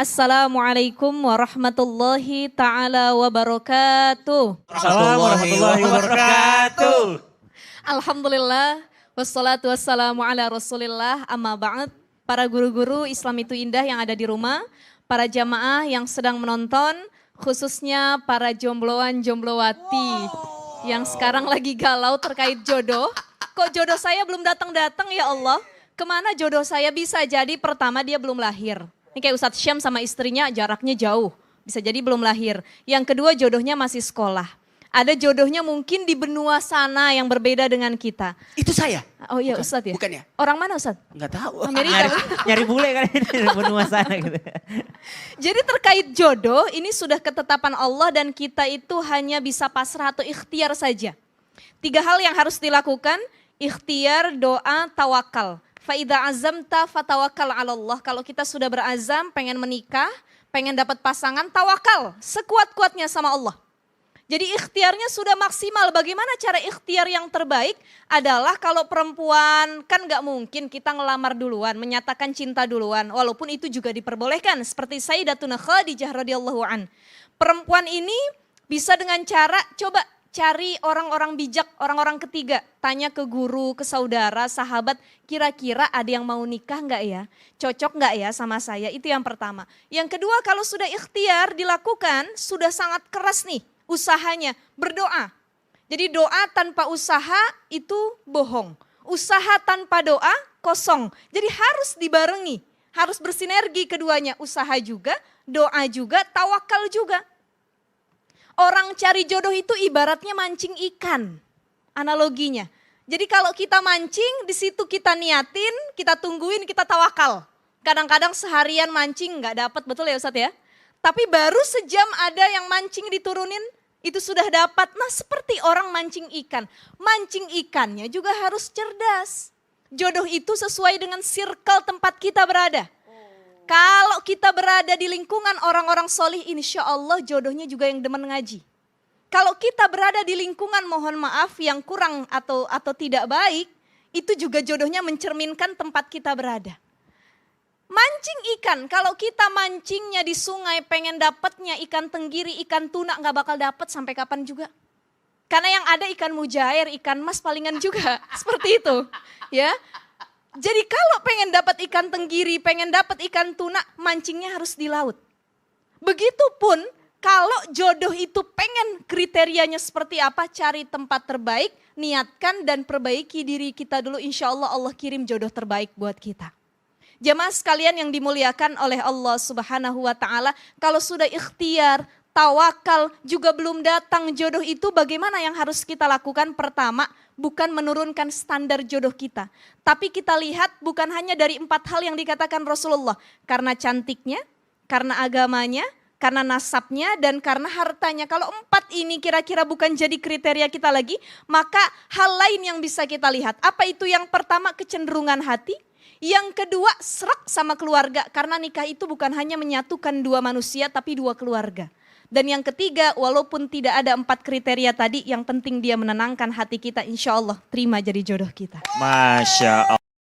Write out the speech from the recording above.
Assalamualaikum warahmatullahi ta'ala wabarakatuh. Assalamualaikum warahmatullahi wabarakatuh. Alhamdulillah, wassalatu wassalamu ala rasulillah, amma ba'd. Para guru-guru Islam itu indah yang ada di rumah, para jamaah yang sedang menonton, khususnya para jombloan-jomblowati yang sekarang lagi galau terkait jodoh. Kok jodoh saya belum datang-datang ya Allah? Kemana jodoh saya? Bisa jadi pertama dia belum lahir. Ini kayak Ustadz Syam sama istrinya jaraknya jauh. Bisa jadi belum lahir. Yang kedua jodohnya masih sekolah. Ada jodohnya mungkin di benua sana yang berbeda dengan kita. Itu saya. Oh iya Ustadz ya? Bukan ya? Orang mana Ustadz? Enggak tahu. Amerika. Nyari bule kan ini benua sana gitu. Jadi terkait jodoh ini sudah ketetapan Allah dan kita itu hanya bisa pasrah atau ikhtiar saja. 3 hal yang harus dilakukan, ikhtiar, doa, tawakal. Fa'idha azamta fatawakal ala Allah. Kalau kita sudah berazam, pengen menikah, pengen dapat pasangan, tawakal sekuat-kuatnya sama Allah. Jadi ikhtiarnya sudah maksimal. Bagaimana cara ikhtiar yang terbaik? Adalah kalau perempuan kan gak mungkin kita ngelamar duluan, menyatakan cinta duluan. Walaupun itu juga diperbolehkan. Seperti Sayyidatuna Khadijah radhiyallahu an. Perempuan ini bisa dengan cara coba cari orang-orang bijak, orang-orang ketiga. Tanya ke guru, ke saudara, sahabat, kira-kira ada yang mau nikah enggak ya? Cocok enggak ya sama saya? Itu yang pertama. Yang kedua, kalau sudah ikhtiar dilakukan, sudah sangat keras nih usahanya, berdoa. Jadi doa tanpa usaha itu bohong. Usaha tanpa doa kosong. Jadi harus dibarengi, harus bersinergi keduanya. Usaha juga, doa juga, tawakal juga. Orang cari jodoh itu ibaratnya mancing ikan, analoginya. Jadi kalau kita mancing, di situ kita niatin, kita tungguin, kita tawakal. Kadang-kadang seharian mancing nggak dapat, betul ya Ustadz ya? Tapi baru sejam ada yang mancing diturunin, itu sudah dapat. Nah seperti orang mancing ikan. Mancing ikannya juga harus cerdas. Jodoh itu sesuai dengan circle tempat kita berada. Kalau kita berada di lingkungan orang-orang solih, insya Allah jodohnya juga yang demen ngaji. Kalau kita berada di lingkungan mohon maaf yang kurang atau tidak baik, itu juga jodohnya mencerminkan tempat kita berada. Mancing ikan, kalau kita mancingnya di sungai pengen dapatnya ikan tenggiri, ikan tuna gak bakal dapat sampai kapan juga. Karena yang ada ikan mujair, ikan mas palingan juga, seperti itu. Ya. Jadi kalau pengen dapat ikan tenggiri, pengen dapat ikan tuna, mancingnya harus di laut. Begitupun kalau jodoh itu pengen kriterianya seperti apa, cari tempat terbaik, niatkan dan perbaiki diri kita dulu. Insya Allah Allah kirim jodoh terbaik buat kita. Jamaah sekalian yang dimuliakan oleh Allah Subhanahu wa Ta'ala, kalau sudah ikhtiar, tawakal, juga belum datang jodoh itu, bagaimana yang harus kita lakukan? Pertama, bukan menurunkan standar jodoh kita. Tapi kita lihat bukan hanya dari 4 hal yang dikatakan Rasulullah. Karena cantiknya, karena agamanya, karena nasabnya, dan karena hartanya. Kalau 4 ini kira-kira bukan jadi kriteria kita lagi, maka hal lain yang bisa kita lihat. Apa itu? Yang pertama, kecenderungan hati. Yang kedua, serak sama keluarga. Karena nikah itu bukan hanya menyatukan 2 manusia, tapi 2 keluarga. Dan yang ketiga, walaupun tidak ada 4 kriteria tadi, yang penting dia menenangkan hati kita, insya Allah terima jadi jodoh kita. Masya Allah.